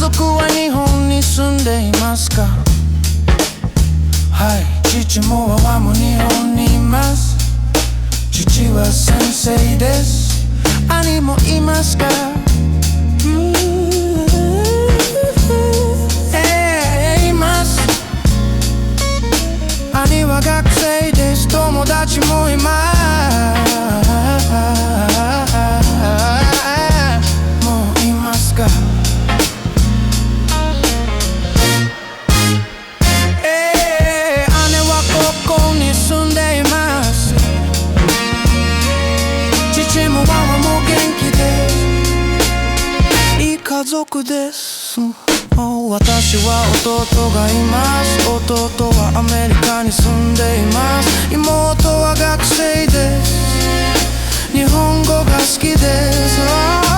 族は日本に住んでいますか？はい、父も母も日本にいます。父は先生です。兄もいますか？います。兄は学生です。友達もいます。もういますか？姉はここに住んでいます。父も母も元気です。いい家族です。私は弟がいます。弟はアメリカに住んでいます。妹は学生です。日本語が好きです。